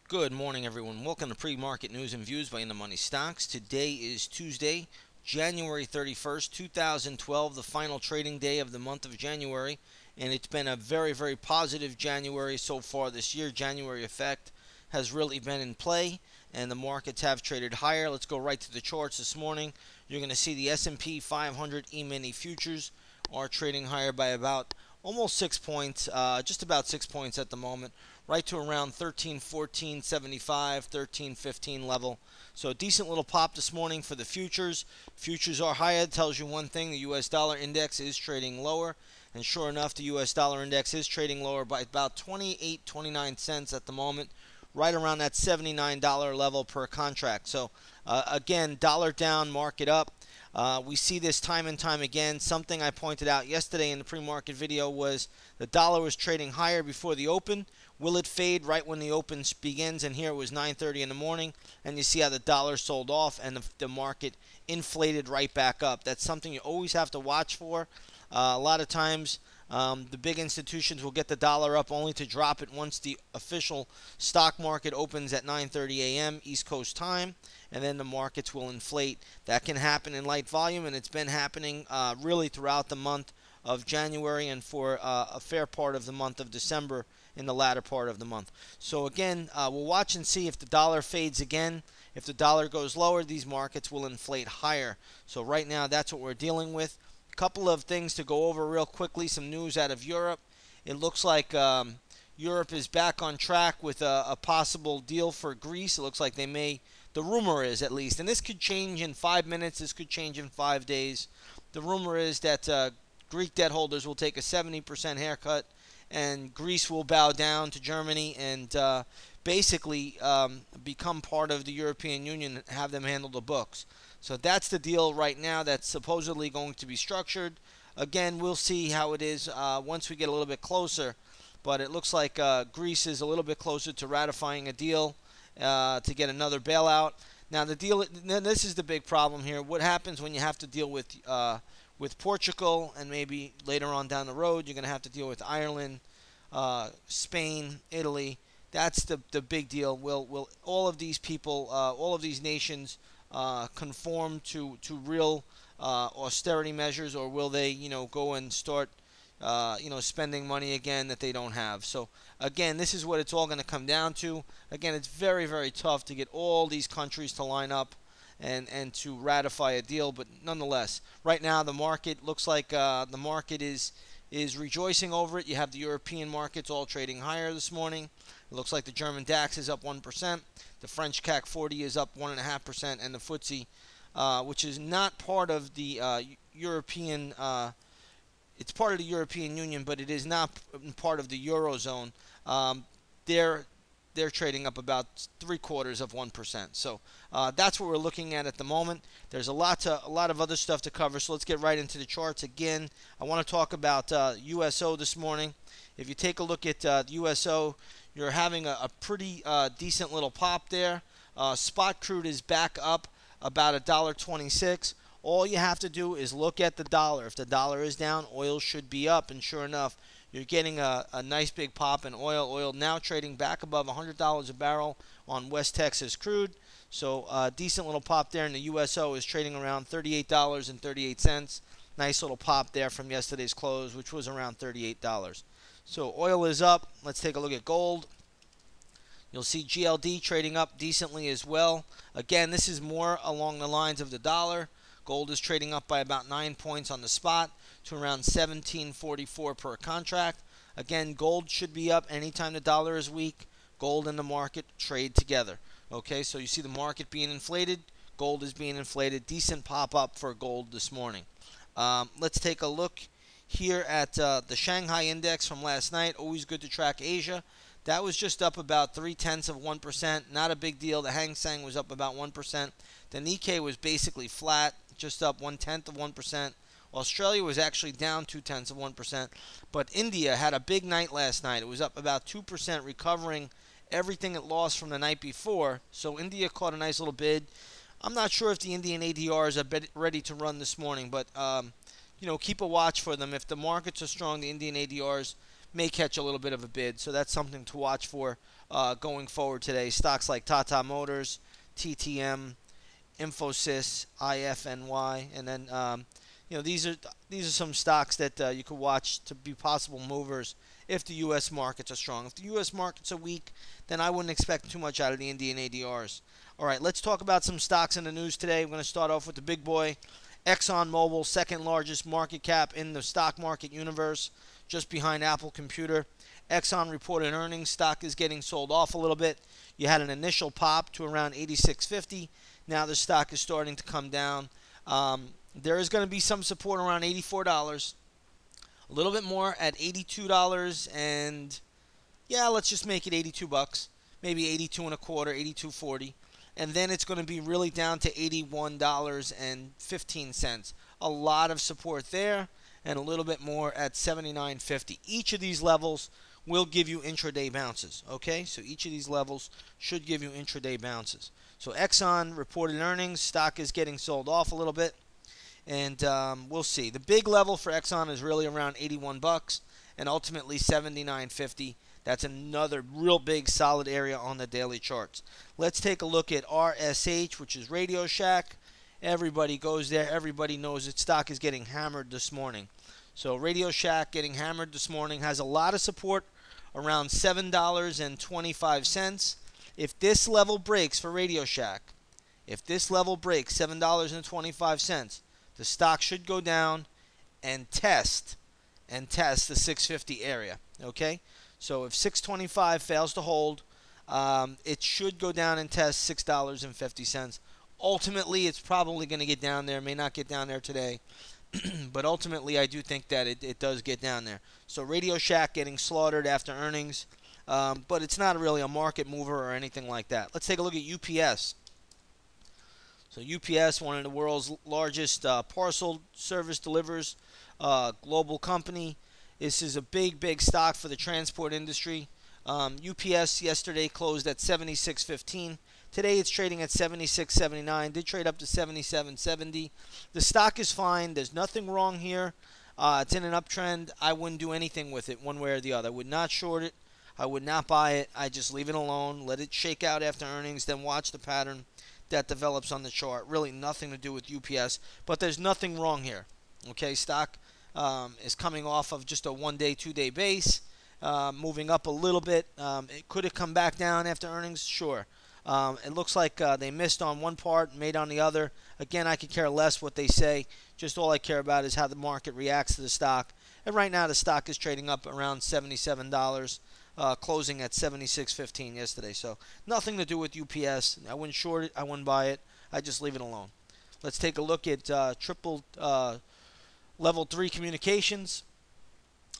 Good morning, everyone. Welcome to Pre-Market News and Views by In the Money Stocks. Today is Tuesday, January 31st, 2012, the final trading day of the month of January. And it's been a very, very positive January so far this year. January effect has really been in play, and the markets have traded higher. Let's go right to the charts this morning. You're going to see the S&P 500 E-mini futures are trading higher by about almost 6 points, just about 6 points at the moment, right to around 13.1475, 13.15 level. So a decent little pop this morning for the futures. Futures are higher. It tells you one thing: the U.S. dollar index is trading lower. And sure enough, the U.S. dollar index is trading lower by about 29 cents at the moment, right around that $79 level per contract. So again, dollar down, market up. We see this time and time again. Something I pointed out yesterday in the pre-market video was the dollar was trading higher before the open. Will it fade right when the open begins? And here it was 9:30 in the morning, and you see how the dollar sold off and the market inflated right back up. That's something you always have to watch for. A lot of times, the big institutions will get the dollar up only to drop it once the official stock market opens at 9:30 a.m. East Coast time, and then the markets will inflate. That can happen in light volume, and it's been happening really throughout the month of January and for a fair part of the month of December in the latter part of the month. So again, we'll watch and see if the dollar fades again. If the dollar goes lower, these markets will inflate higher. So right now, that's what we're dealing with. Couple of things to go over real quickly. Some news out of Europe. It looks like Europe is back on track with a possible deal for Greece. It looks like they may, the rumor is at least, and this could change in 5 minutes, this could change in 5 days. The rumor is that Greek debt holders will take a 70% haircut, and Greece will bow down to Germany and basically become part of the European Union and have them handle the books. So that's the deal right now that's supposedly going to be structured. Again, we'll see how it is once we get a little bit closer. But it looks like Greece is a little bit closer to ratifying a deal to get another bailout. Now, this is the big problem here. What happens when you have to deal with Portugal, and maybe later on down the road you're going to have to deal with Ireland, Spain, Italy? That's the big deal. Will all of these people, all of these nations, conform to real austerity measures, or will they, go and start, spending money again that they don't have? So again, this is what it's all going to come down to. Again, it's very, very tough to get all these countries to line up and to ratify a deal, but nonetheless, right now the market looks like the market is rejoicing over it. You have the European markets all trading higher this morning. It looks like the German DAX is up 1%. The French CAC 40 is up 1.5%, and the FTSE, which is not part of the European, it's part of the European Union, but it is not part of the Eurozone. They're trading up about 0.75%. So that's what we're looking at the moment. There's a lot of other stuff to cover, so let's get right into the charts. Again, I want to talk about USO this morning. If you take a look at USO, you're having a pretty decent little pop there. Spot crude is back up about $1.26. All you have to do is look at the dollar. If the dollar is down, oil should be up, and sure enough, you're getting a nice big pop in oil. Oil now trading back above $100 a barrel on West Texas crude. So decent little pop there, and the USO is trading around $38.38. Nice little pop there from yesterday's close, which was around $38. So oil is up. Let's take a look at gold. You'll see GLD trading up decently as well. Again, this is more along the lines of the dollar. Gold is trading up by about 9 points on the spot to around $17.44 per contract. Again, gold should be up anytime the dollar is weak. Gold and the market trade together. Okay, so you see the market being inflated. Gold is being inflated. Decent pop-up for gold this morning. Let's take a look here at the Shanghai index from last night. Always good to track Asia. That was just up about 0.3%. Not a big deal. The Hang Seng was up about 1%. The Nikkei was basically flat, just up 0.1%. Australia was actually down 0.2%. But India had a big night last night. It was up about 2%, recovering everything it lost from the night before. So India caught a nice little bid. I'm not sure if the Indian ADRs are ready to run this morning, but keep a watch for them. If the markets are strong, the Indian ADRs may catch a little bit of a bid. So that's something to watch for going forward today. Stocks like Tata Motors, TTM, Infosys, IFNY, and then these are some stocks that you could watch to be possible movers if the U.S. markets are strong. If the U.S. markets are weak, then I wouldn't expect too much out of the Indian ADRs. All right, let's talk about some stocks in the news today. We're going to start off with the big boy, ExxonMobil, second largest market cap in the stock market universe, just behind Apple Computer. Exxon reported earnings. Stock is getting sold off a little bit. You had an initial pop to around 86.50. Now the stock is starting to come down. There is going to be some support around $84. A little bit more at $82, and yeah, let's just make it $82. Maybe 82 and a quarter, 82.40. And then it's going to be really down to $81.15. A lot of support there, and a little bit more at $79.50. Each of these levels will give you intraday bounces. Okay, so each of these levels should give you intraday bounces. So Exxon reported earnings. Stock is getting sold off a little bit, and we'll see. The big level for Exxon is really around $81 and ultimately $79.50. That's another real big solid area on the daily charts. Let's take a look at RSH, which is Radio Shack. Everybody goes there. Everybody knows its stock is getting hammered this morning. So Radio Shack getting hammered this morning, has a lot of support around $7.25. If this level breaks for Radio Shack, if this level breaks $7.25, the stock should go down and test the 650 area. Okay? So if 625 fails to hold, it should go down and test $6.50. Ultimately, it's probably going to get down there. May not get down there today. But ultimately, I do think that it does get down there. So Radio Shack getting slaughtered after earnings. But it's not really a market mover or anything like that. Let's take a look at UPS. So UPS, one of the world's largest parcel service delivers, global company. This is a big stock for the transport industry. UPS yesterday closed at 76.15. Today it's trading at 76.79. Did trade up to 77.70. The stock is fine. There's nothing wrong here. It's in an uptrend. I wouldn't do anything with it one way or the other. I would not short it. I would not buy it. I just leave it alone. Let it shake out after earnings. Then watch the pattern that develops on the chart. Really nothing to do with UPS. But there's nothing wrong here. Okay, stock is coming off of just a 1 day, 2 day base, moving up a little bit. Could it come back down after earnings? Sure. It looks like they missed on one part, made on the other. Again, I could care less what they say. Just all I care about is how the market reacts to the stock. And right now the stock is trading up around $77, closing at 76.15 yesterday. So nothing to do with UPS. I wouldn't short it. I wouldn't buy it. I just leave it alone. Let's take a look at Level 3 Communications.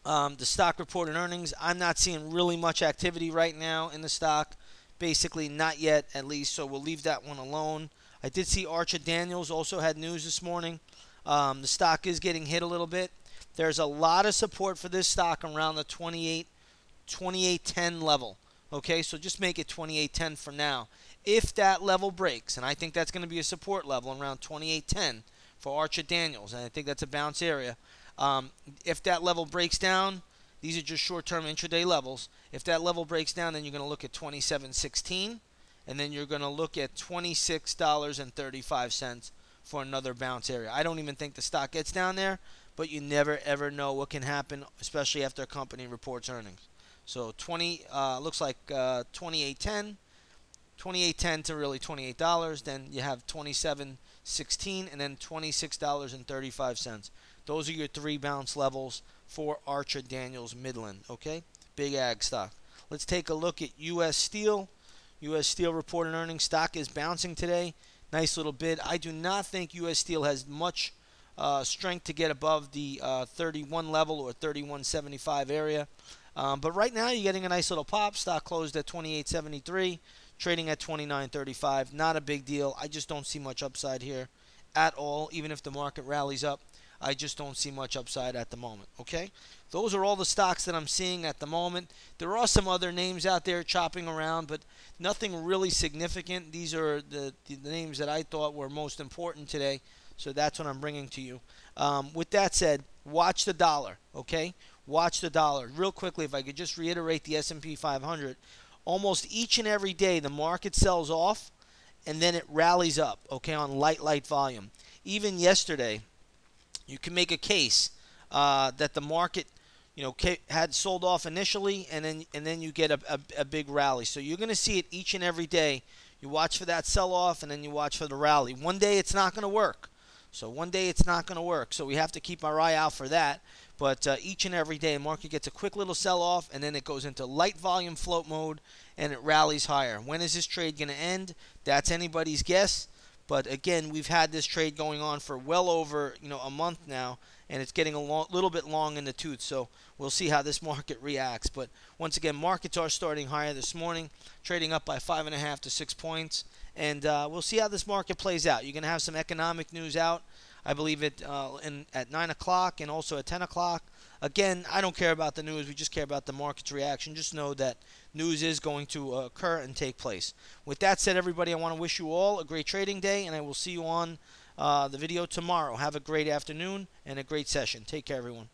The stock reported earnings. I'm not seeing really much activity right now in the stock. Basically, not yet, at least, so we'll leave that one alone. I did see Archer Daniels also had news this morning. The stock is getting hit a little bit. There's a lot of support for this stock around the 28.10 level. Okay, so just make it 28.10 for now. If that level breaks, and I think that's going to be a support level around 28.10 for Archer Daniels, and I think that's a bounce area. If that level breaks down, these are just short-term intraday levels. If that level breaks down, then you're going to look at 27.16, and then you're going to look at $26.35 for another bounce area. I don't even think the stock gets down there, but you never ever know what can happen, especially after a company reports earnings. So looks like 28.10 to really $28. Then you have 27.16 and then $26.35. Those are your three bounce levels for Archer Daniels Midland. Okay, big ag stock. Let's take a look at U.S. Steel. U.S. Steel reported earnings. Stock is bouncing today. Nice little bid. I do not think U.S. Steel has much strength to get above the 31 level or 31.75 area. But right now you're getting a nice little pop. Stock closed at 28.73, trading at 29.35. Not a big deal. I just don't see much upside here at all. Even if the market rallies up, I just don't see much upside at the moment. Okay, those are all the stocks that I'm seeing at the moment. There are some other names out there chopping around, but nothing really significant. These are the names that I thought were most important today, so that's what I'm bringing to you. With that said, watch the dollar. Okay, watch the dollar. Real quickly, if I could just reiterate the S&P 500, almost each and every day the market sells off and then it rallies up, okay, on light volume. Even yesterday, you can make a case that the market, had sold off initially, and then you get a big rally. So you're going to see it each and every day. You watch for that sell-off, and then you watch for the rally. One day it's not going to work. So one day it's not going to work. So we have to keep our eye out for that. But each and every day, the market gets a quick little sell-off, and then it goes into light volume float mode, and it rallies higher. When is this trade going to end? That's anybody's guess. But again, we've had this trade going on for well over a month now, and it's getting a little bit long in the tooth. So we'll see how this market reacts. But once again, markets are starting higher this morning, trading up by 5.5 to 6 points. And we'll see how this market plays out. You're going to have some economic news out, I believe, at 9 o'clock and also at 10 o'clock. Again, I don't care about the news. We just care about the market's reaction. Just know that news is going to occur and take place. With that said, everybody, I want to wish you all a great trading day, and I will see you on the video tomorrow. Have a great afternoon and a great session. Take care, everyone.